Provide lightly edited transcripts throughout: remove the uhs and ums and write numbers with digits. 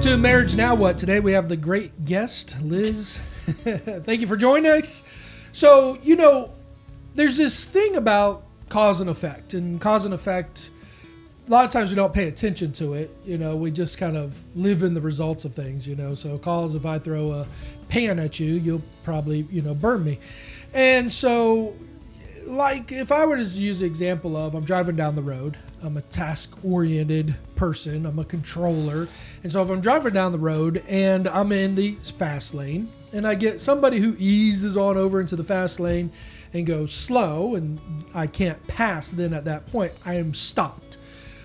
to Marriage Now What. Today we have the great guest, Liz. Thank you for joining us. So, there's this thing about cause and effect. And cause and effect, a lot of times we don't pay attention to it. We just kind of live in the results of things, So cause, if I throw a pan at you, you'll probably, burn me. And so, like, if I were to use the example of I'm driving down the road, I'm a task-oriented person, I'm a controller. And so if I'm driving down the road and I'm in the fast lane and I get somebody who eases on over into the fast lane and goes slow and I can't pass, then at that point I am stopped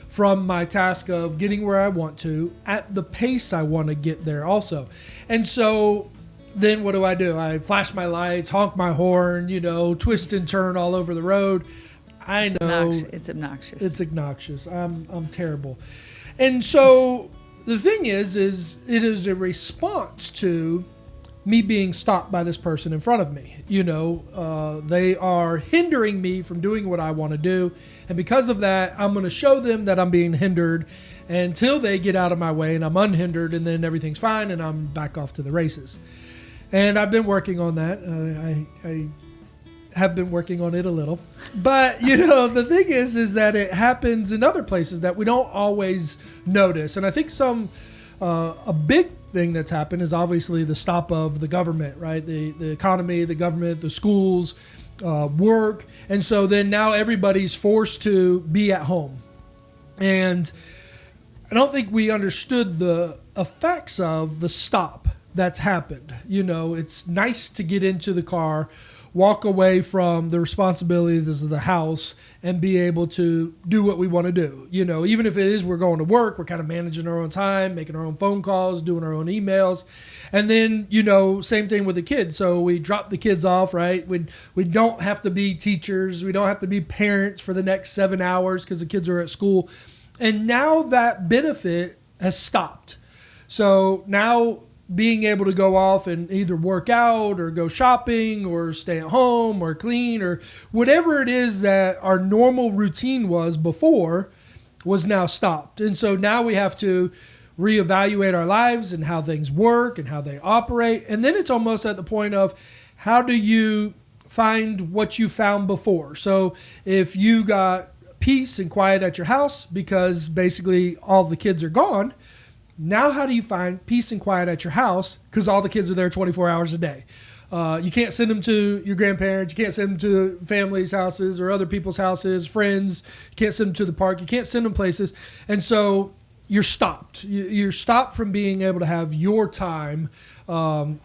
from my task of getting where I want to at the pace I want to get there also. And so then what do? I flash my lights, honk my horn, twist and turn all over the road. I know it's obnoxious. It's obnoxious. I'm terrible. And so the thing is it is a response to me being stopped by this person in front of me. They are hindering me from doing what I want to do. And because of that, I'm going to show them that I'm being hindered until they get out of my way and I'm unhindered, and then everything's fine and I'm back off to the races. And I've been working on that. I have been working on it a little. But, the thing is that it happens in other places that we don't always notice. And I think a big thing that's happened is obviously the stop of the government, right? The economy, the government, the schools, work. And so then now everybody's forced to be at home. And I don't think we understood the effects of the stop that's happened. It's nice to get into the car, walk away from the responsibilities of the house and be able to do what we want to do. Even if it is we're going to work, we're kind of managing our own time, making our own phone calls, doing our own emails. And then, same thing with the kids. So we drop the kids off, right? We don't have to be teachers. We don't have to be parents for the next 7 hours because the kids are at school. And now that benefit has stopped. So now being able to go off and either work out or go shopping or stay at home or clean or whatever it is that our normal routine was before was now stopped. And so now we have to reevaluate our lives and how things work and how they operate. And then it's almost at the point of how do you find what you found before? So if you got peace and quiet at your house because basically all the kids are gone, now how do you find peace and quiet at your house because all the kids are there 24 hours a day? You can't send them to your grandparents. You can't send them to families' houses or other people's houses, friends. You can't send them to the park. You can't send them places. And so you're stopped. You're stopped from being able to have your time. And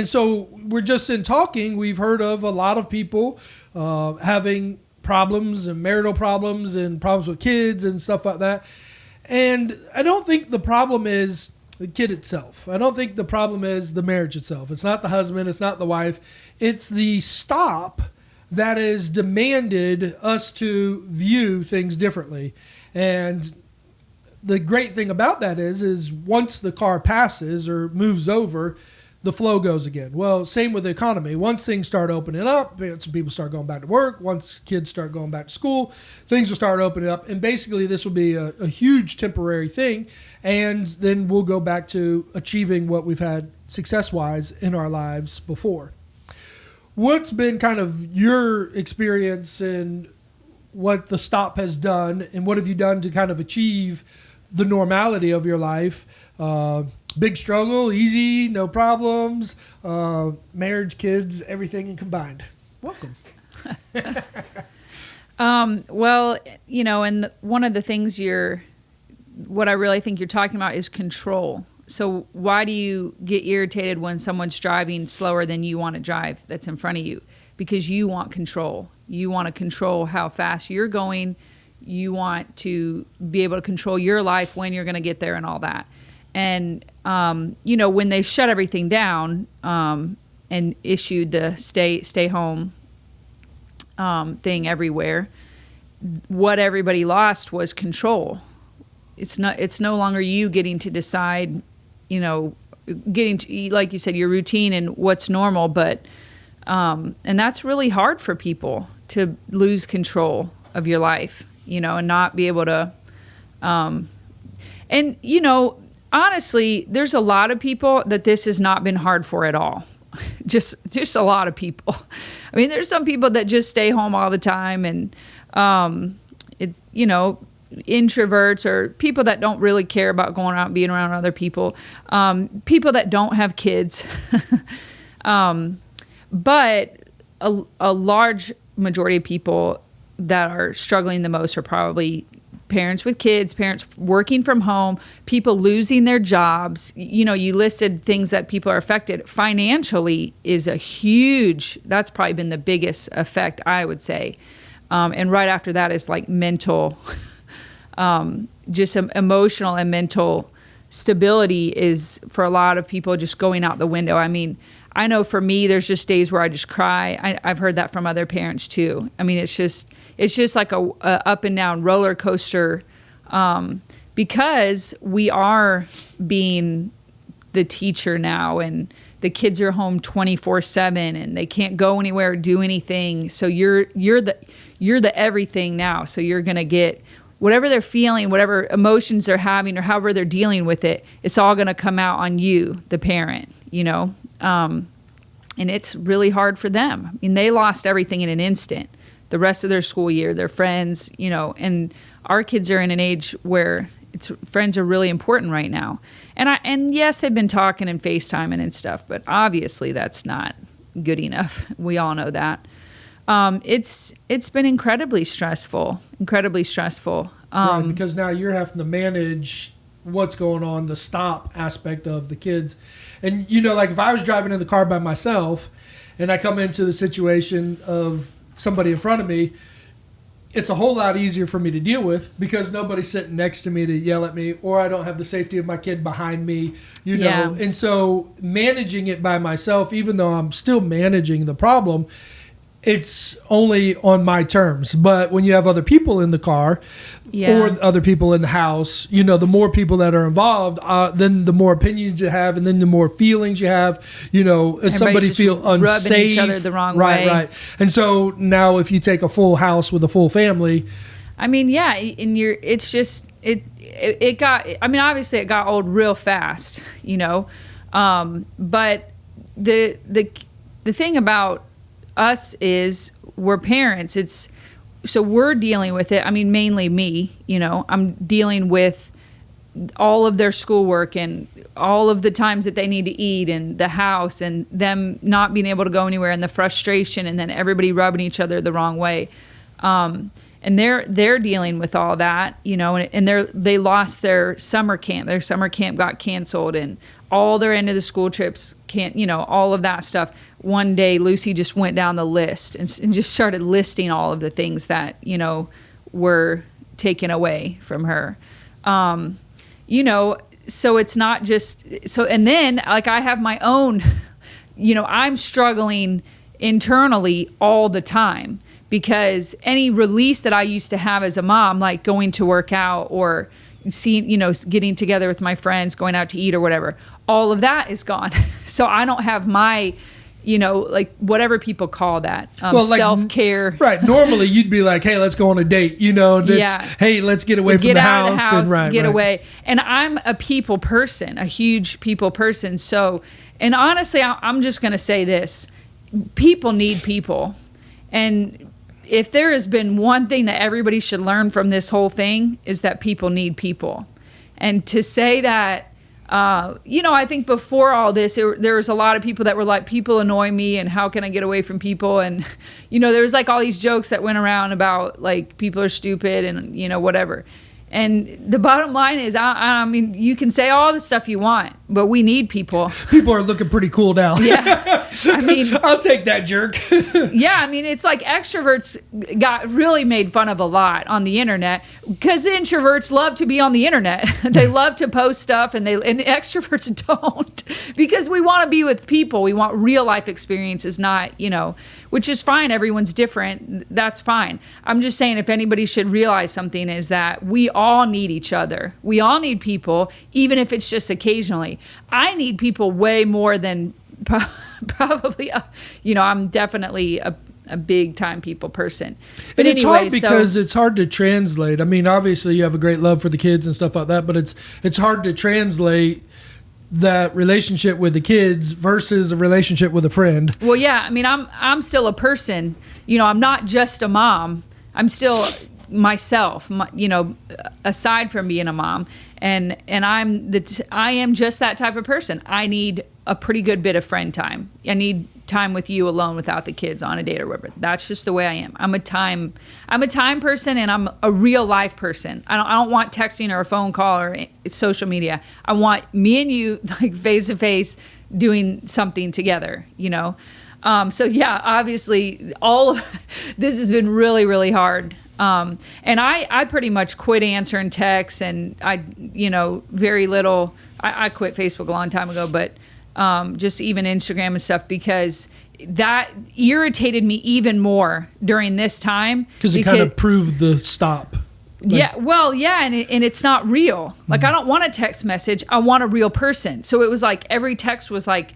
so we're just in talking, we've heard of a lot of people having problems and marital problems and problems with kids and stuff like that. And I don't think the problem is the kid itself. I don't think the problem is the marriage itself. It's not the husband. It's not the wife. It's the stop that has demanded us to view things differently. And the great thing about that is once the car passes or moves over, the flow goes again. Well, same with the economy. Once things start opening up, some people start going back to work. Once kids start going back to school, things will start opening up. And basically this will be a huge temporary thing. And then we'll go back to achieving what we've had success-wise in our lives before. What's been kind of your experience in what the stop has done, and what have you done to kind of achieve the normality of your life? Big struggle, easy, no problems, marriage, kids, everything combined. Welcome. Well, and one of the things what I really think you're talking about is control. So why do you get irritated when someone's driving slower than you want to drive that's in front of you? Because you want control. You want to control how fast you're going. You want to be able to control your life, when you're going to get there and all that. And, when they shut everything down and issued the stay home thing everywhere, what everybody lost was control. It's no longer you getting to decide, getting to, like you said, your routine and what's normal. But and that's really hard for people, to lose control of your life, and not be able to. honestly, there's a lot of people that this has not been hard for at all. just a lot of people. I mean, there's some people that just stay home all the time, and introverts or people that don't really care about going out and being around other people, people that don't have kids. But a large majority of people that are struggling the most are probably parents with kids, parents working from home, people losing their jobs. You know, you listed things that people are affected. Financially is that's probably been the biggest effect, I would say. And right after that is like mental, just some emotional and mental stability is for a lot of people just going out the window. I mean, I know for me, there's just days where I just cry. I've heard that from other parents too. I mean, it's just like a up and down roller coaster, because we are being the teacher now, and the kids are home 24/7, and they can't go anywhere or do anything. So you're the everything now. So you're gonna get whatever they're feeling, whatever emotions they're having, or however they're dealing with it. It's all gonna come out on you, the parent. You know. And it's really hard for them. I mean, they lost everything in an instant. The rest of their school year, their friends, and our kids are in an age where friends are really important right now. And yes, they've been talking and FaceTiming and stuff, but obviously that's not good enough. We all know that. It's been incredibly stressful. Right, because now you're having to manage what's going on, the stop aspect of the kids. And, like if I was driving in the car by myself and I come into the situation of somebody in front of me, it's a whole lot easier for me to deal with because nobody's sitting next to me to yell at me, or I don't have the safety of my kid behind me, Yeah. And so managing it by myself, even though I'm still managing the problem, it's only on my terms. But when you have other people in the car, or other people in the house, the more people that are involved, then the more opinions you have, and then the more feelings you have, as somebody feel unsafe. Rubbing each other the wrong way. Right. And so now if you take a full house with a full family. I mean, yeah, and it's just, it got, I mean, obviously it got old real fast, but the thing about us is we're parents. So we're dealing with it. I mean, mainly me, I'm dealing with all of their schoolwork and all of the times that they need to eat, and the house, and them not being able to go anywhere, and the frustration, and then everybody rubbing each other the wrong way. And they're dealing with all that, and they lost their summer camp. Their summer camp got canceled, and all their end of the school trips all of that stuff. One day Lucy just went down the list and just started listing all of the things that, were taken away from her. So it's not just, and then like I have my own, I'm struggling internally all the time, because any release that I used to have as a mom, like going to work out or seeing, getting together with my friends, going out to eat or whatever, all of that is gone. So I don't have my, like whatever people call that, self-care. Right. Normally you'd be like, hey, let's go on a date, hey, let's get away from the house. Get out of the house, get away. And I'm a people person, a huge people person. So, and honestly, I'm just going to say this, people need people. And if there has been one thing that everybody should learn from this whole thing, is that people need people. And to say that, I think before all this, there was a lot of people that were like, people annoy me, and how can I get away from people? And, there was like all these jokes that went around about like people are stupid and, whatever. And the bottom line is, I mean, you can say all the stuff you want, but we need people. People are looking pretty cool now. Yeah. I mean, I'll take that, jerk. Yeah. I mean, it's like extroverts got really made fun of a lot on the internet, because introverts love to be on the internet. They love to post stuff, and extroverts don't, because we want to be with people. We want real life experiences, not, which is fine. Everyone's different. That's fine. I'm just saying, if anybody should realize something, is that we all need each other. We all need people, even if it's just occasionally. I need people way more than probably, I'm definitely a big time people person. But And it's anyway, hard because it's hard to translate. I mean, obviously you have a great love for the kids and stuff like that, but it's hard to translate that relationship with the kids versus a relationship with a friend. Well, yeah, I mean, I'm still a person. You know, I'm not just a mom. I'm still myself. You know, aside from being a mom, and I am just that type of person. I need a pretty good bit of friend time. I need time with you alone without the kids on a date or whatever. That's just the way I am. I'm a time person, and I'm a real life person. I don't want texting or a phone call or social media. I want me and you like face to face doing something together, you know? So yeah, obviously all of this has been really, really hard. And I pretty much quit answering texts, and very little. I quit Facebook a long time ago, but just even Instagram and stuff, because that irritated me even more during this time. Because it kind of proved the stop. And it's not real. Like, I don't want a text message. I want a real person. So it was like every text was like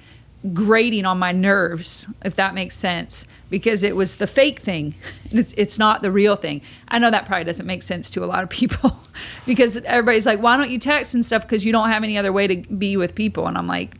grating on my nerves, if that makes sense, because it was the fake thing. It's not the real thing. I know that probably doesn't make sense to a lot of people because everybody's like, why don't you text and stuff? Because you don't have any other way to be with people. And I'm like,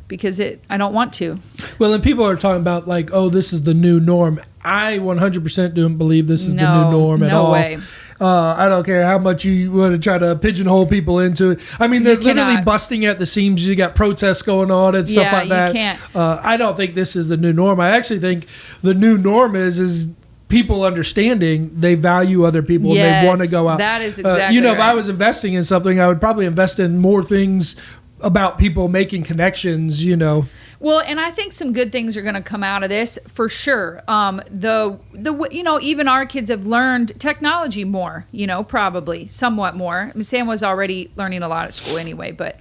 because I don't want to. Well, and people are talking about like, oh, this is the new norm. I 100% don't believe this is the new norm at all. No way. I don't care how much you want to try to pigeonhole people into it. I mean, they're literally busting at the seams. You got protests going on and stuff like that. Can't. I don't think this is the new norm. I actually think the new norm is people understanding they value other people and they want to go out. That is exactly if I was investing in something, I would probably invest in more things about people making connections, Well, and I think some good things are going to come out of this for sure. Even our kids have learned technology more, probably somewhat more. I mean, Sam was already learning a lot at school anyway, but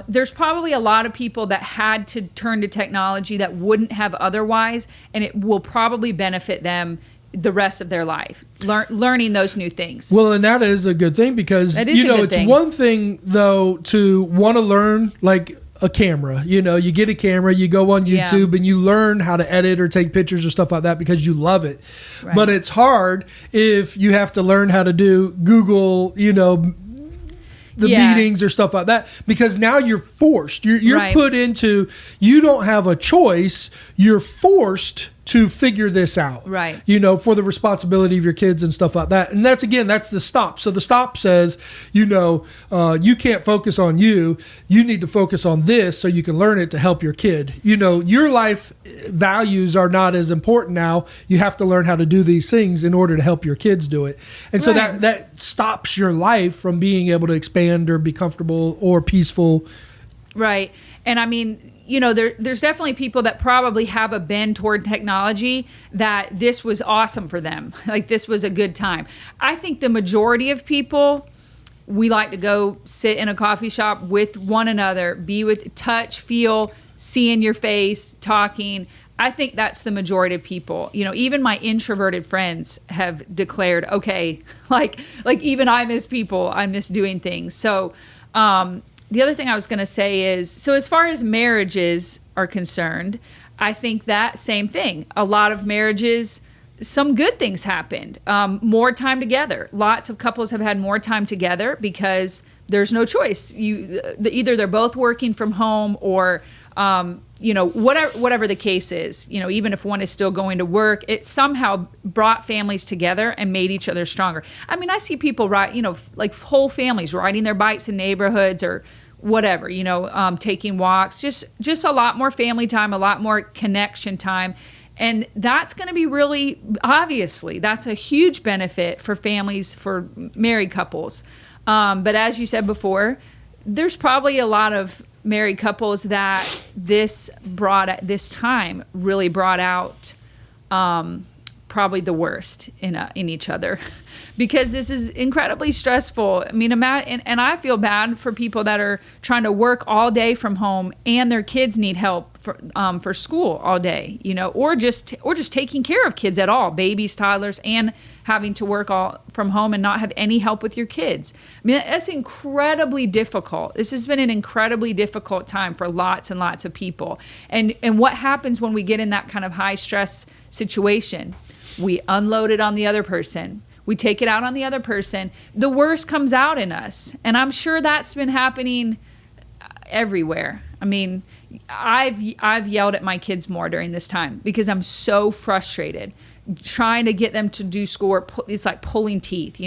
there's probably a lot of people that had to turn to technology that wouldn't have otherwise, and it will probably benefit them the rest of their life, learning those new things. Well, and that is a good thing because, it's one thing, though, to want to learn, like, a camera. You get a camera, you go on YouTube and you learn how to edit or take pictures or stuff like that because you love it. Right. But it's hard if you have to learn how to do Google, meetings or stuff like that, because now you're forced. You're right. Put into, you don't have a choice. You're forced to figure this out, right? For the responsibility of your kids and stuff like that. And that's the stop. So the stop says, you can't focus on you. You need to focus on this so you can learn it to help your kid. Your life values are not as important now. You have to learn how to do these things in order to help your kids do it. And so that stops your life from being able to expand or be comfortable or peaceful. Right. And I mean, there's definitely people that probably have a bend toward technology that this was awesome for them. Like, this was a good time. I think the majority of people, we like to go sit in a coffee shop with one another, be with touch, feel, seeing your face, talking. I think that's the majority of people. Even my introverted friends have declared, okay, like even I miss people. I miss doing things. So, the other thing I was going to say is, so as far as marriages are concerned, I think that same thing. A lot of marriages, some good things happened. More time together. Lots of couples have had more time together because there's no choice. Either they're both working from home or, whatever the case is. Even if one is still going to work, it somehow brought families together and made each other stronger. I mean, I see people like whole families riding their bikes in neighborhoods or whatever, taking walks, just a lot more family time, a lot more connection time. And that's going to be really, obviously, that's a huge benefit for families, for married couples. But as you said before, there's probably a lot of married couples that this time really brought out probably the worst in each other, because this is incredibly stressful. I mean, and I feel bad for people that are trying to work all day from home and their kids need help for school all day, or just taking care of kids at all, babies, toddlers, and having to work all from home and not have any help with your kids. I mean, that's incredibly difficult. This has been an incredibly difficult time for lots and lots of people. And what happens when we get in that kind of high stress situation? We unload it on the other person. We take it out on the other person. The worst comes out in us. And I'm sure that's been happening everywhere. I mean, I've yelled at my kids more during this time because I'm so frustrated trying to get them to do schoolwork. It's like pulling teeth,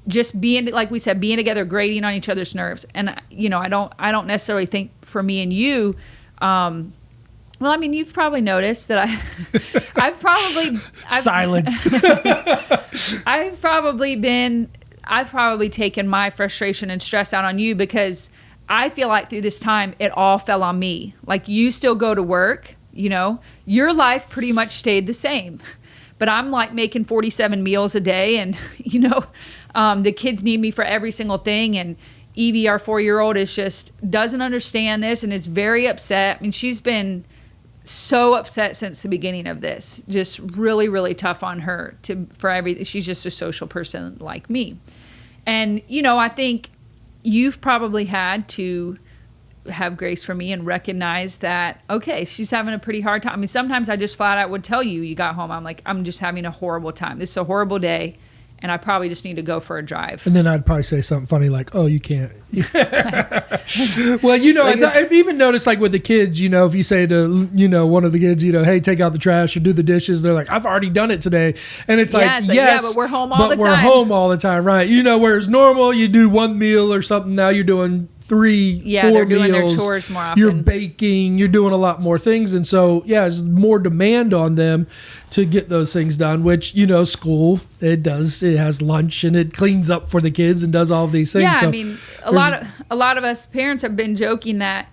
just being, like we said, being together, grating on each other's nerves. And, I don't necessarily think for me and you, well, I mean, you've probably noticed that I've silence. I've probably taken my frustration and stress out on you because I feel like through this time, it all fell on me. Like, you still go to work, your life pretty much stayed the same, but I'm like making 47 meals a day, and the kids need me for every single thing. And Evie, our 4-year-old, doesn't understand this and is very upset. I mean, she's been so upset since the beginning of this. Just really, really tough on her for everything. She's just a social person like me. And, I think you've probably had to have grace for me and recognize that, okay, she's having a pretty hard time. I mean, sometimes I just flat out would tell you got home, I'm like, I'm just having a horrible time. This is a horrible day, and I probably just need to go for a drive. And then I'd probably say something funny like, oh, you can't. Well, I've even noticed, like, with the kids, if you say to, one of the kids, hey, take out the trash or do the dishes, they're like, I've already done it today. And it's yes, but we're home all the time. But we're home all the time, right? Whereas normal, you do one meal or something. Now you're doing 3, 4 they're doing meals. Their chores more often. You're baking, you're doing a lot more things. And so, there's more demand on them to get those things done, which, school, it has lunch and it cleans up for the kids and does all of these things. Yeah, so I mean, a lot of us parents have been joking that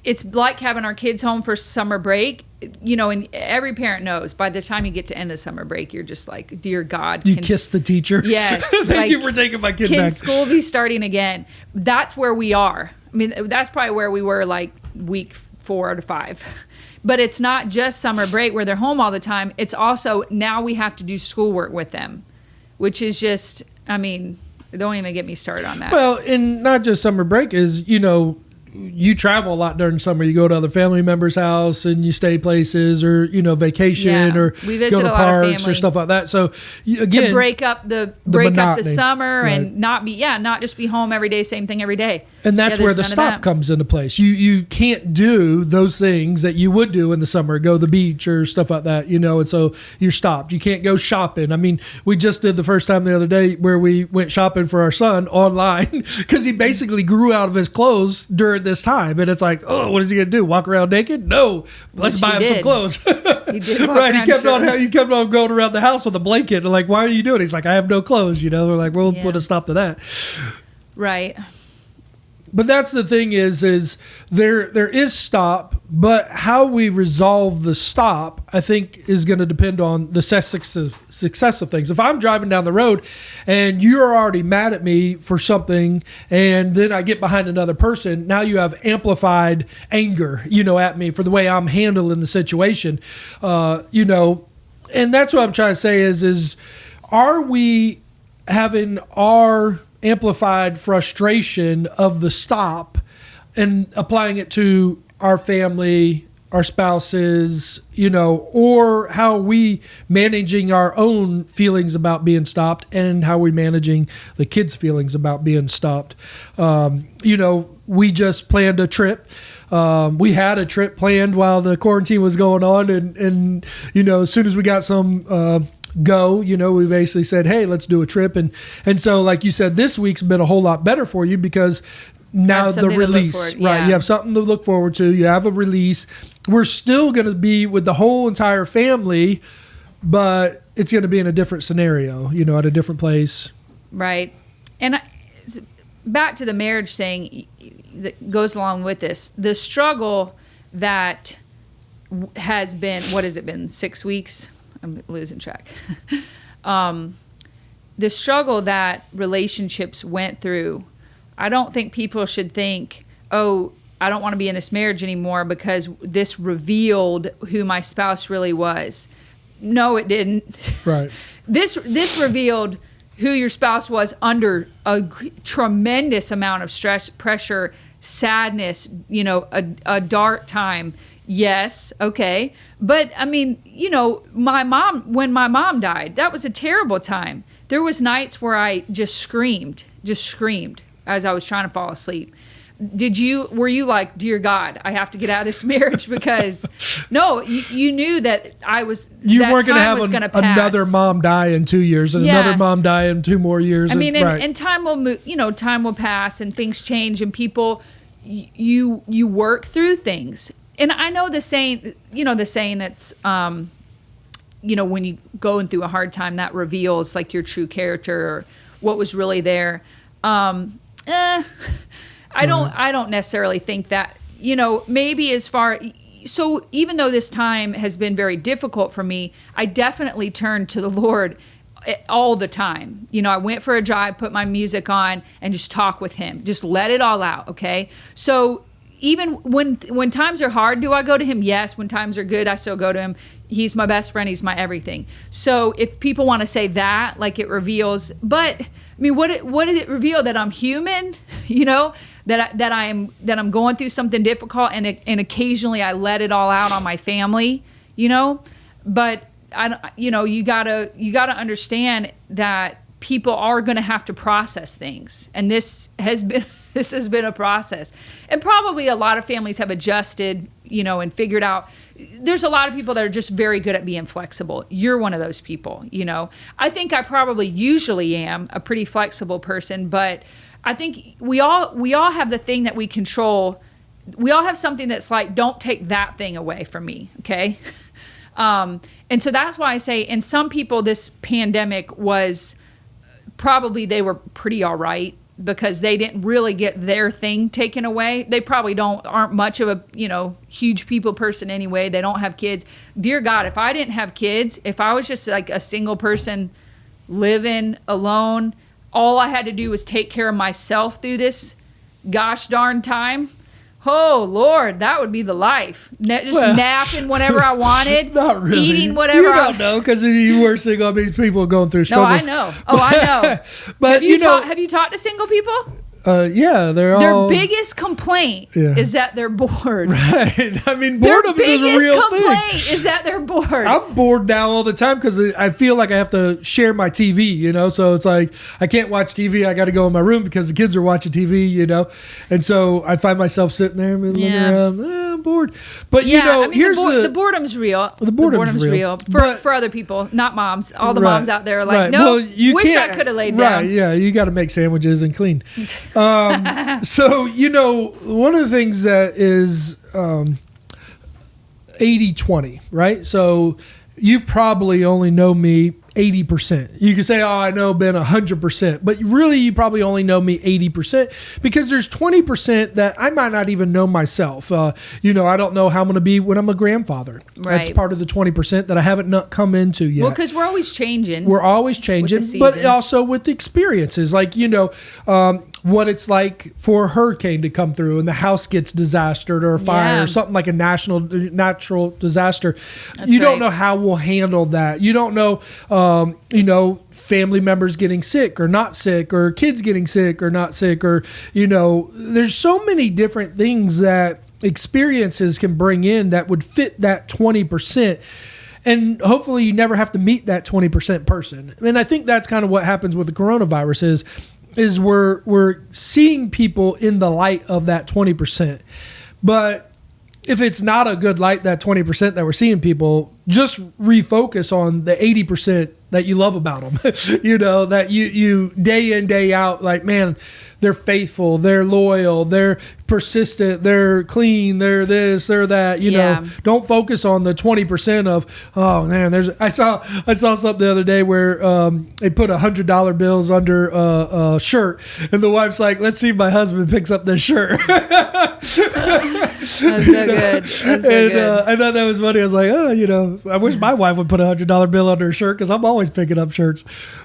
it's like having our kids home for summer break, and every parent knows by the time you get to end of summer break, you're just like, dear God. You kiss the teacher. Yes. Thank you for taking my kid back. Can school be starting again? That's where we are. I mean, that's probably where we were like week 4 to 5. But it's not just summer break where they're home all the time. It's also now we have to do schoolwork with them, which is just, I mean, don't even get me started on that. Well, and not just summer break is, you travel a lot during summer. You go to other family members' house and you stay places or, vacation or we visit go to a lot of parks family or stuff like that. So again, to break up the summer, right, and not just be home every day, same thing every day. And that's where the stop comes into place. You can't do those things that you would do in the summer, go to the beach or stuff like that, and so you're stopped. You can't go shopping. I mean, we just did the first time the other day where we went shopping for our son online because he basically grew out of his clothes during this time, and it's like, oh, what is he gonna do? Walk around naked? No, let's buy him some clothes. He did right? He kept on going around the house with a blanket, and like, why are you doing it? He's like, I have no clothes. We're like, we'll put a stop to that. Right. But that's the thing is there is stop, but how we resolve the stop, I think, is going to depend on the success of things. If I'm driving down the road and you're already mad at me for something, and then I get behind another person, now you have amplified anger, at me for the way I'm handling the situation, and that's what I'm trying to say is are we having our amplified frustration of the stop and applying it to our family, our spouses, or how are we managing our own feelings about being stopped and how are we managing the kids' feelings about being stopped. We just planned a trip. We had a trip planned while the quarantine was going on, and as soon as we got some we basically said, hey, let's do a trip. And so, like you said, this week's been a whole lot better for you because now the release, right? You have something to look forward to. You have a release. We're still going to be with the whole entire family, but it's going to be in a different scenario, at a different place. Right. And back to the marriage thing that goes along with this, the struggle that has been, what has it been, 6 weeks? I'm losing track. The struggle that relationships went through, I don't think people should think, oh, I don't want to be in this marriage anymore because this revealed who my spouse really was. No, it didn't. Right. This revealed who your spouse was under a tremendous amount of stress, pressure, sadness, a dark time. Yes, okay. But I mean, when my mom died, that was a terrible time. There was nights where I just screamed as I was trying to fall asleep. Were you like, dear God, I have to get out of this marriage? Because no, you knew that you weren't going to have another mom die in 2 years and another mom die in 2 more years. I mean, and time will move, time will pass and things change and people, you work through things. And I know the saying that's, when you going through a hard time, that reveals like your true character or what was really there. I don't necessarily think that, maybe so even though this time has been very difficult for me, I definitely turned to the Lord all the time. I went for a drive, put my music on and just talk with him, just let it all out. Okay. So even when times are hard, do I go to him? Yes. When times are good, I still go to him. He's my best friend. He's my everything. So if people want to say that, like it reveals, but I mean, what did it reveal? That I'm human, that I'm going through something difficult and occasionally I let it all out on my family, but you gotta understand that people are going to have to process things. And this has been a process. And probably a lot of families have adjusted, and figured out. There's a lot of people that are just very good at being flexible. You're one of those people, I think I probably usually am a pretty flexible person, but I think we all have the thing that we control. We all have something that's like, don't take that thing away from me, okay? And so that's why I say, in some people, this pandemic was probably, they were pretty all right because they didn't really get their thing taken away. They probably aren't much of a, huge people person anyway. They don't have kids. Dear God, if I didn't have kids, if I was just like a single person living alone, all I had to do was take care of myself through this gosh darn time. Oh, Lord, that would be the life. Napping whenever I wanted. Not really. Eating whatever. You don't know because you were single. I mean, people going through struggles. No, I know. Oh, I know. But have you talked to single people? Yeah, their biggest complaint is that they're bored. Right. I mean, boredom is a real thing. Their biggest complaint is that they're bored. I'm bored now all the time because I feel like I have to share my TV, so it's like I can't watch TV. I got to go in my room because the kids are watching TV, and so I find myself sitting there and looking around. I'm bored. But, here's the boredom's real. The boredom's real. For other people, not moms. All the moms out there are like, no, wish I could have laid down. Right, yeah, you got to make sandwiches and clean. So, one of the things that is 80-20, right? So you probably only know me 80%. You could say, oh, I know Ben 100%, but really you probably only know me 80% because there's 20% that I might not even know myself. I don't know how I'm going to be when I'm a grandfather. Right. That's part of the 20% that I haven't come into yet. Well, because we're always changing. We're always changing, but also with the experiences. Like, what it's like for a hurricane to come through and the house gets disastered or a fire or something like a natural disaster. You don't know how we'll handle that. You don't know, family members getting sick or not sick or kids getting sick or not sick or, there's so many different things that experiences can bring in that would fit that 20%. And hopefully you never have to meet that 20% person. And I think that's kind of what happens with the coronavirus is we're seeing people in the light of that 20%. But if it's not a good light, that 20% that we're seeing people, just refocus on the 80% that you love about them. That you day in, day out, like, man, they're faithful, they're loyal, they're persistent, they're clean, they're this, they're that. Don't focus on the 20% of, oh man, I saw something the other day where they put $100 bills under a shirt, and the wife's like, let's see if my husband picks up this shirt. That's so good. That's so good. I thought that was funny. I was like, I wish my wife would put $100 bill under her shirt because I'm always picking up shirts.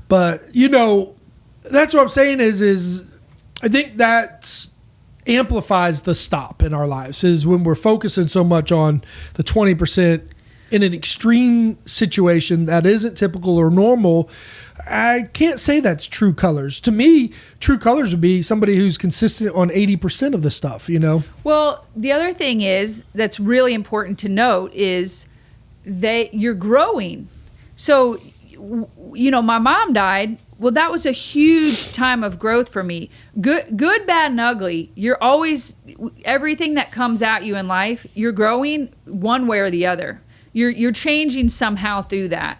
But that's what I'm saying is I think that's amplifies the stop in our lives, is when we're focusing so much on the 20% in an extreme situation that isn't typical or normal. I can't say that's true colors. To me, true colors would be somebody who's consistent on 80% of the stuff, Well, the other thing is that's really important to note is you're growing. So, my mom died. Well, that was a huge time of growth for me. Good, bad, and ugly. You're always, everything that comes at you in life, you're growing one way or the other. You're changing somehow through that.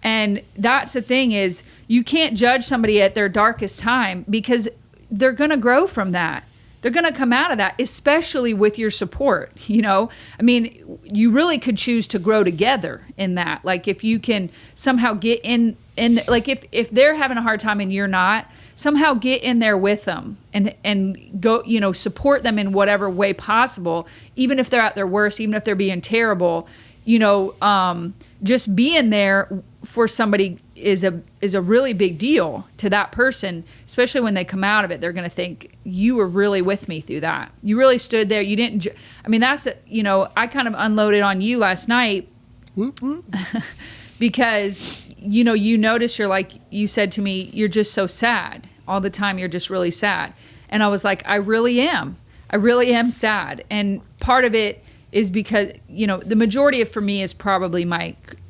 And that's the thing, is you can't judge somebody at their darkest time, because they're going to grow from that. They're going to come out of that, especially with your support. I mean, you really could choose to grow together in that. Like, if you can somehow get in like, if they're having a hard time and you're not, somehow get in there with them and go, support them in whatever way possible, even if they're at their worst, even if they're being terrible. Just being there for somebody is a really big deal to that person, especially when they come out of it. They're going to think, you were really with me through that. You really stood there. You didn't. I kind of unloaded on you last night. Whoop, whoop. Because, you notice, you said to me, you're just so sad all the time. You're just really sad. And I was like, I really am sad. And part of it is because, the majority of, for me, is probably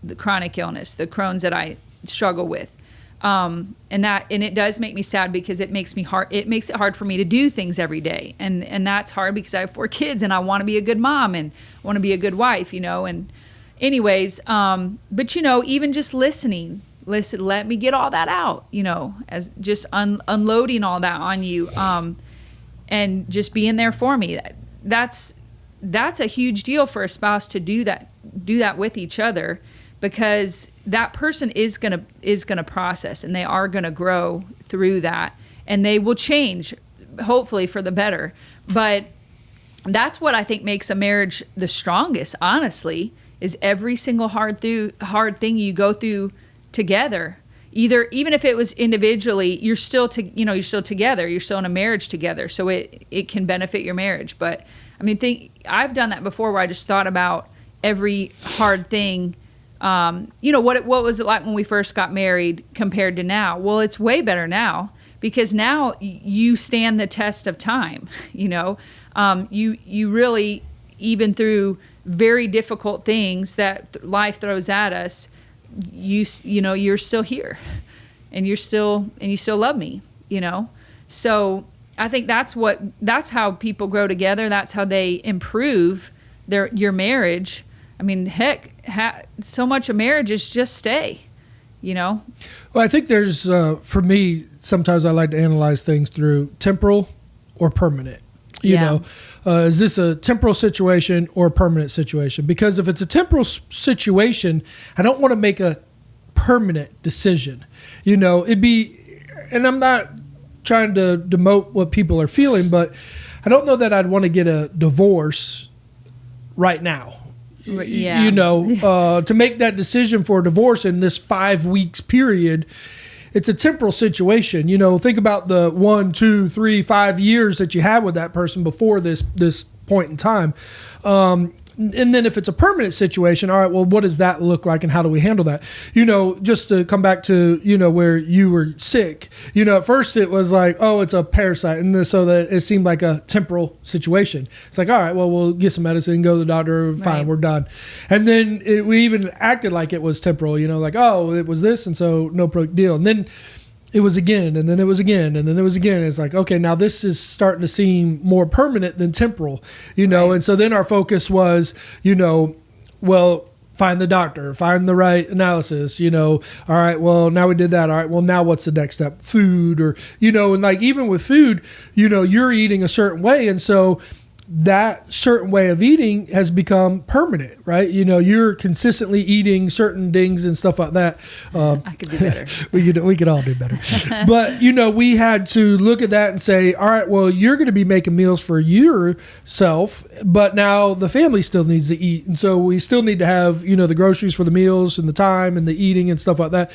the chronic illness, the Crohn's that I struggle with. And it does make me sad, because it makes it hard for me to do things every day. And that's hard because I have 4 kids and I want to be a good mom and want to be a good wife, and anyways, but even just listen, let me get all that out, as just unloading all that on you, and just being there for me. That's a huge deal for a spouse to do that with each other, because that person is gonna process, and they are gonna grow through that, and they will change, hopefully for the better. But that's what I think makes a marriage the strongest, honestly, is every single hard thing you go through together. Even if it was individually, you're still together. You're still in a marriage together, so it can benefit your marriage. But I mean, I've done that before, where I just thought about every hard thing. What was it like when we first got married compared to now? Well, it's way better now, because now you stand the test of time. You really, even through very difficult things that life throws at us, you're still here, and you still love me. So I think that's how people grow together. That's how they improve your marriage. I mean, heck, so much of marriage is just stay, Well, I think there's, for me, sometimes I like to analyze things through temporal or permanent. Is this a temporal situation or a permanent situation? Because if it's a temporal situation, I don't want to make a permanent decision. It'd be, and I'm not trying to demote what people are feeling, but I don't know that I'd want to get a divorce right now. Yeah. To make that decision for a divorce in this 5 weeks period, it's a temporal situation. Think about the 1, 2, 3, 5 years that you had with that person before this point in time. And then if it's a permanent situation, all right, well, what does that look like and how do we handle that? Just to come back to, where you were sick, at first it was like, oh, it's a parasite. And so that it seemed like a temporal situation. It's like, all right, well, we'll get some medicine, go to the doctor, fine, right. We're done. And then we even acted like it was temporal, like, oh, it was this. And so no big deal. And then it was again, and then it was again, and then it was again. It's like, okay, now this is starting to seem more permanent than temporal, Right. And so then our focus was, well, find the doctor, find the right analysis, all right, well, now we did that. All right, well, now what's the next step? Food, or, and like even with food, you're eating a certain way. And so that certain way of eating has become permanent, right? You're consistently eating certain things and stuff like that. I could do better. we could all do better. But, we had to look at that and say, all right, well, you're going to be making meals for yourself, but now the family still needs to eat. And so we still need to have, the groceries for the meals and the time and the eating and stuff like that.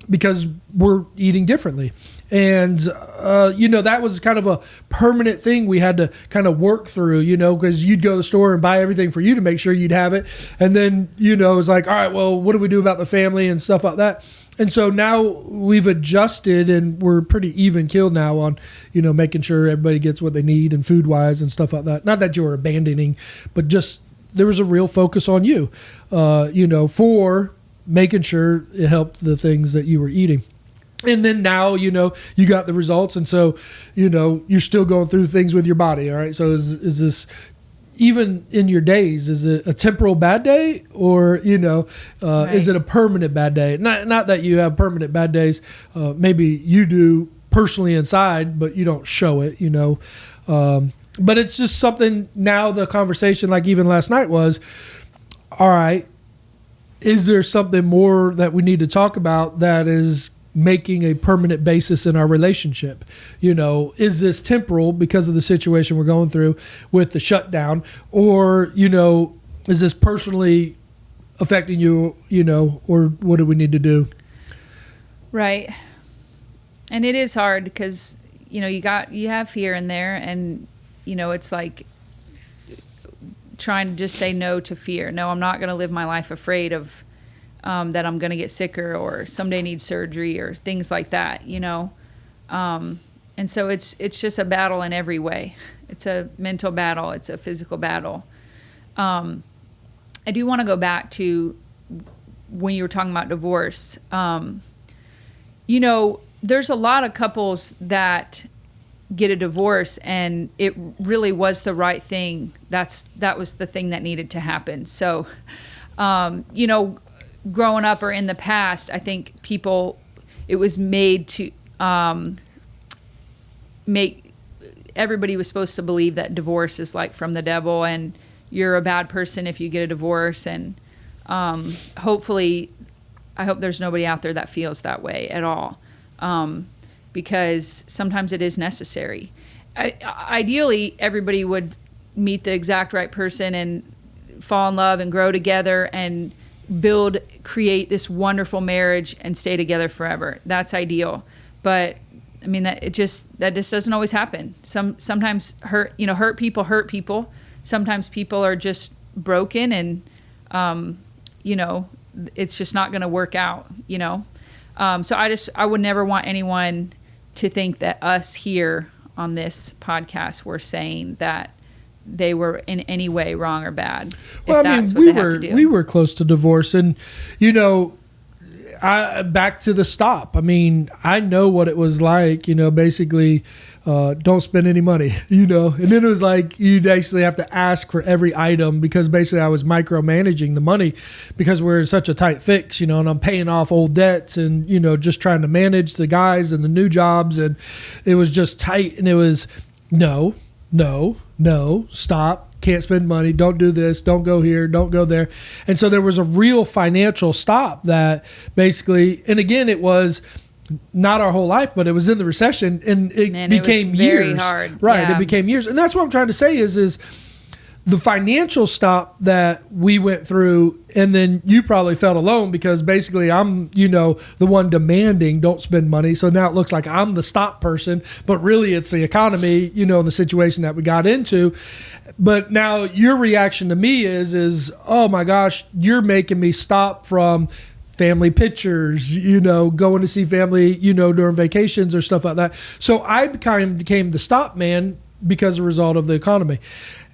because we're eating differently. And, that was kind of a permanent thing we had to kind of work through, because you'd go to the store and buy everything for you to make sure you'd have it. And then, it's like, all right, well, what do we do about the family and stuff like that? And so now we've adjusted and we're pretty even keeled now on, making sure everybody gets what they need and food wise and stuff like that. Not that you were abandoning, but just there was a real focus on you, for making sure it helped the things that you were eating. And then now, you got the results. And so, you're still going through things with your body. All right. So is this, even in your days, is it a temporal bad day or, right. Is it a permanent bad day? Not that you have permanent bad days. Maybe you do personally inside, but you don't show it, but it's just something now the conversation, like even last night was, all right, is there something more that we need to talk about that is making a permanent basis in our relationship? Is this temporal because of the situation we're going through with the shutdown, or, is this personally affecting you, or what do we need to do? Right. And it is hard because, you have fear in there, and, it's like trying to just say no to fear. No, I'm not going to live my life afraid of that I'm going to get sicker or someday need surgery or things like that, and so it's just a battle in every way. It's a mental battle. It's a physical battle. I do want to go back to when you were talking about divorce. There's a lot of couples that get a divorce and it really was the right thing. That was the thing that needed to happen. So, growing up or in the past, I think it was made to everybody was supposed to believe that divorce is like from the devil and you're a bad person if you get a divorce. And hopefully, I hope there's nobody out there that feels that way at all, because sometimes it is necessary. Ideally, everybody would meet the exact right person and fall in love and grow together and create this wonderful marriage and stay together forever. That's ideal. But that just doesn't always happen. Sometimes hurt people. Sometimes people are just broken and, it's just not going to work out, So I would never want anyone to think that us here on this podcast were saying that they were in any way wrong or bad. Well, we were close to divorce, and back to the stop. I know what it was like. Basically, don't spend any money. And then it was like you'd actually have to ask for every item because basically I was micromanaging the money because we're in such a tight fix. And I'm paying off old debts and just trying to manage the guys and the new jobs, and it was just tight. And it was no, stop, can't spend money, don't do this, don't go here, don't go there. And so there was a real financial stop that basically, and again, it was not our whole life, but it was in the recession and it became years. Very hard. Right. Yeah. It became years. And that's what I'm trying to say is the financial stop that we went through, and then you probably felt alone because basically I'm, the one demanding don't spend money. So now it looks like I'm the stop person, but really it's the economy, the situation that we got into. But now your reaction to me is, oh my gosh, you're making me stop from family pictures, going to see family, during vacations or stuff like that. So I kind of became the stop man because of the result of the economy.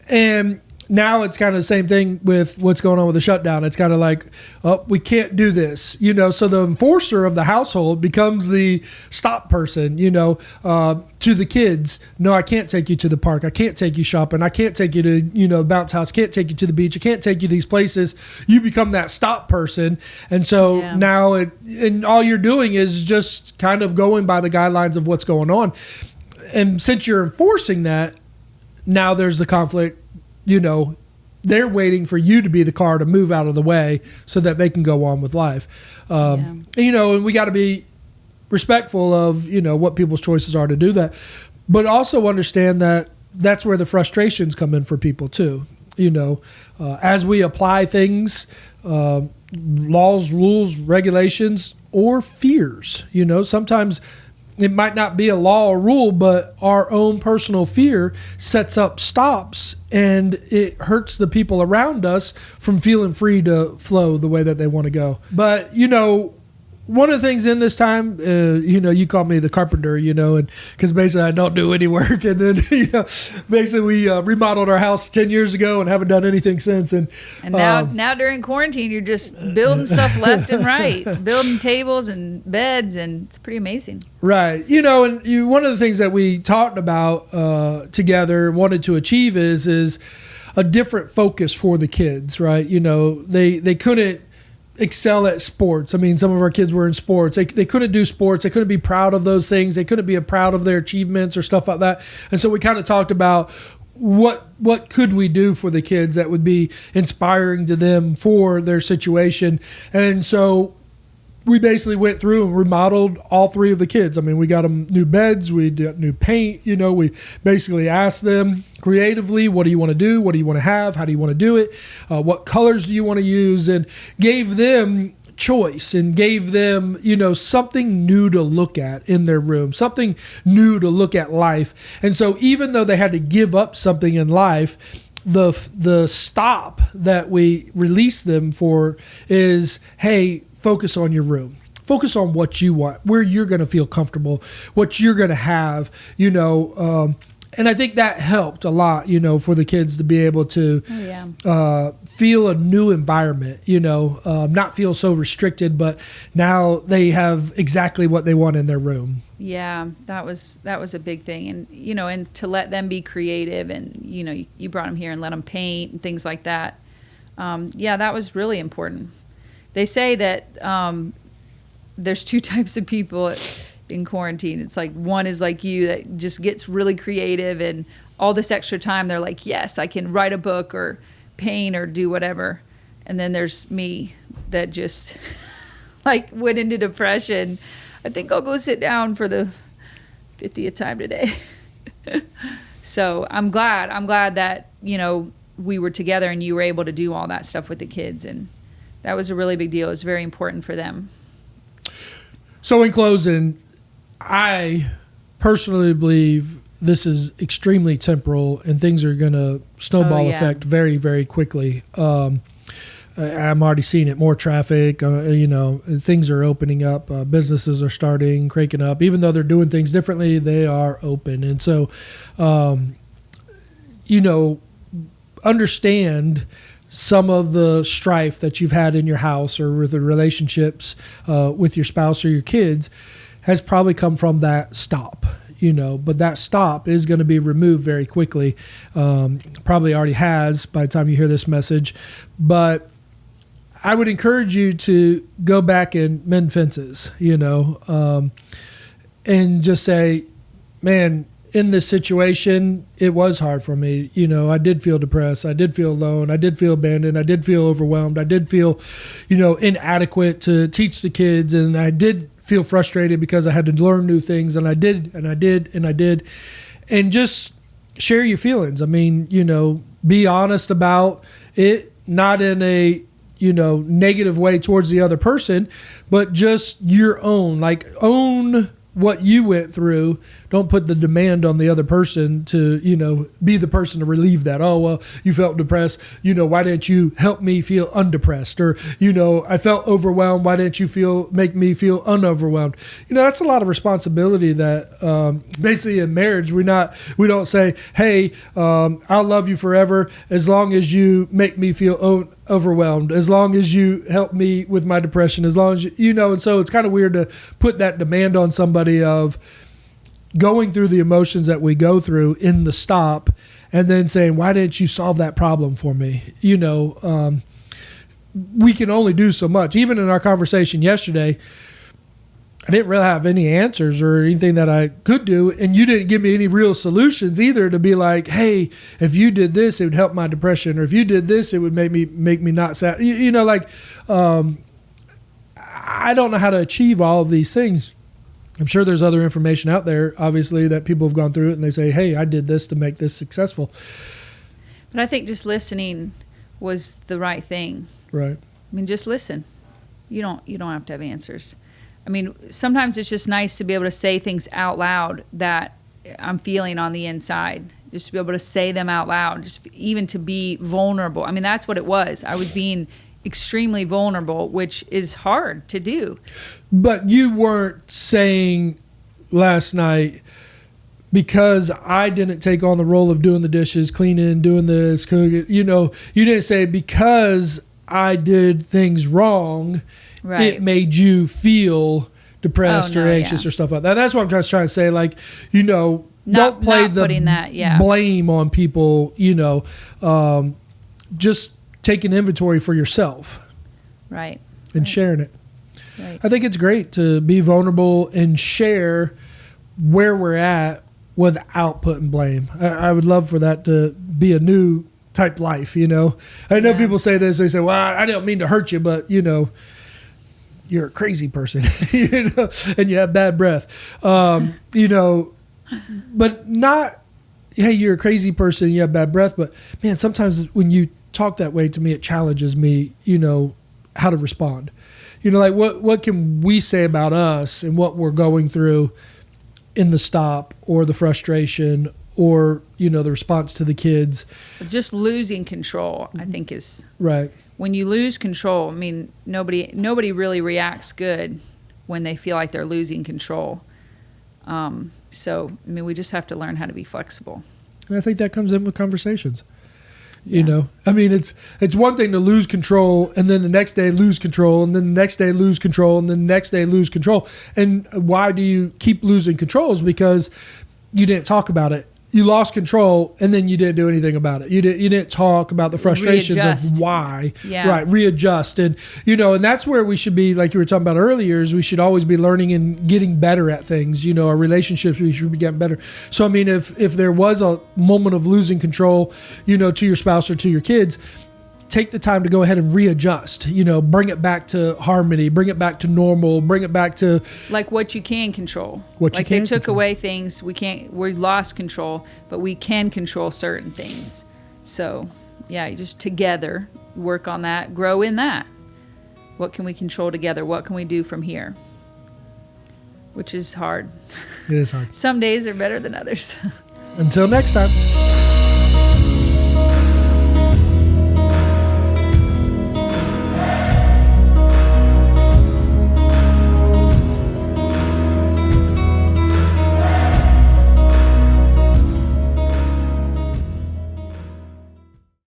And now it's kind of the same thing with what's going on with the shutdown. It's kind of like, oh, we can't do this, so the enforcer of the household becomes the stop person, to the kids. No, I can't take you to the park. I can't take you shopping. I can't take you to, the bounce house. Can't take you to the beach. I can't take you to these places. You become that stop person. And so now and all you're doing is just kind of going by the guidelines of what's going on. And since you're enforcing that, now there's the conflict. They're waiting for you to be the car to move out of the way so that they can go on with life. And we got to be respectful of, what people's choices are to do that, but also understand that that's where the frustrations come in for people too. As we apply things, laws, rules, regulations, or fears. Sometimes it might not be a law or rule, but our own personal fear sets up stops, and it hurts the people around us from feeling free to flow the way that they want to go. But, one of the things in this time, you call me the carpenter, and because basically I don't do any work. And then, basically we remodeled our house 10 years ago and haven't done anything since. And now during quarantine, you're just building stuff left and right, building tables and beds, and it's pretty amazing. Right. And one of the things that we talked about together, wanted to achieve is a different focus for the kids, right? They couldn't excel at sports. I mean, some of our kids were in sports. They couldn't do sports. They couldn't be proud of those things. They couldn't be proud of their achievements or stuff like that. And so we kind of talked about what could we do for the kids that would be inspiring to them for their situation. And so we basically went through and remodeled all three of the kids. I mean, we got them new beds, we got new paint. We basically asked them creatively, what do you want to do? What do you want to have? How do you want to do it? What colors do you want to use? And gave them choice and gave them, something new to look at in their room, something new to look at life. And so even though they had to give up something in life, the stop that we release them for is, hey, focus on your room. Focus on what you want, where you're going to feel comfortable, what you're going to have, and I think that helped a lot, for the kids to be able to feel a new environment, not feel so restricted, but now they have exactly what they want in their room. Yeah, that was a big thing. And, and to let them be creative and, you brought them here and let them paint and things like that. That was really important. They say that there's two types of people in quarantine. It's like one is like you that just gets really creative, and all this extra time they're like, yes, I can write a book or paint or do whatever. And then there's me that just like went into depression. I think I'll go sit down for the 50th time today. So I'm glad that, we were together and you were able to do all that stuff with the kids, and that was a really big deal. It was very important for them. So in closing, I personally believe this is extremely temporal and things are going to snowball effect very, very quickly. I'm already seeing it, more traffic, things are opening up, businesses are starting, cranking up. Even though they're doing things differently, they are open. And so, understand some of the strife that you've had in your house or with the relationships with your spouse or your kids has probably come from that stop, but that stop is going to be removed very quickly. Probably already has by the time you hear this message, but I would encourage you to go back and mend fences, and just say, man, in this situation, it was hard for me. I did feel depressed. I did feel alone. I did feel abandoned. I did feel overwhelmed. I did feel, inadequate to teach the kids. And I did feel frustrated because I had to learn new things. And I did. And just share your feelings. I mean, be honest about it, not in a, negative way towards the other person, but just your own, own what you went through. Don't put the demand on the other person to, be the person to relieve that. Oh, well, you felt depressed. Why didn't you help me feel undepressed? Or, I felt overwhelmed. Why didn't you make me feel unoverwhelmed? That's a lot of responsibility that basically in marriage, we don't say, hey, I'll love you forever as long as you make me feel overwhelmed, as long as you help me with my depression, as long as and so it's kind of weird to put that demand on somebody of going through the emotions that we go through in the stop and then saying, why didn't you solve that problem for me? We can only do so much. Even in our conversation yesterday, I didn't really have any answers or anything that I could do. And you didn't give me any real solutions either to be like, hey, if you did this, it would help my depression. Or if you did this, it would make me not sad. I don't know how to achieve all of these things. I'm sure there's other information out there, obviously, that people have gone through it and they say, hey, I did this to make this successful. But I think just listening was the right thing. Right. I mean, just listen. You don't have to have answers. I mean, sometimes it's just nice to be able to say things out loud that I'm feeling on the inside. Just to be able to say them out loud, just even to be vulnerable. I mean, that's what it was. I was being extremely vulnerable, which is hard to do. But you weren't saying last night, because I didn't take on the role of doing the dishes, cleaning, doing this, cooking, you didn't say because I did things wrong, Right. it made you feel depressed or anxious or stuff like that. That's what I'm just trying to say. Like, don't play the blame on people, just take an inventory for yourself. Right. And sharing it. Right. I think it's great to be vulnerable and share where we're at without putting blame. I would love for that to be a new type life, I know people say this, they say, well, I didn't mean to hurt you, but you're a crazy person, and you have bad breath, but not, hey, you're a crazy person, you have bad breath, but man, sometimes when you talk that way to me, it challenges me, how to respond. Like what can we say about us and what we're going through in the stop or the frustration or, the response to the kids. Just losing control, I think, is right. When you lose control, I mean, nobody really reacts good when they feel like they're losing control. So, I mean, we just have to learn how to be flexible. And I think that comes in with conversations. I mean, it's one thing to lose control and then the next day lose control and then the next day lose control and then the next day lose control. And why do you keep losing control? Is because you didn't talk about it. You lost control and then you didn't do anything about it. You didn't talk about the frustrations of why. Yeah. Right. Readjust. And, and that's where we should be, like you were talking about earlier, is we should always be learning and getting better at things. Our relationships, we should be getting better. So, I mean, if there was a moment of losing control, to your spouse or to your kids, take the time to go ahead and readjust, bring it back to harmony, bring it back to normal, bring it back to like what you can control. They took away things we lost control, but we can control certain things. So yeah, just together work on that, grow in that. What can we control together? What can we do from here? Which is hard. It is hard. Some days are better than others. Until next time.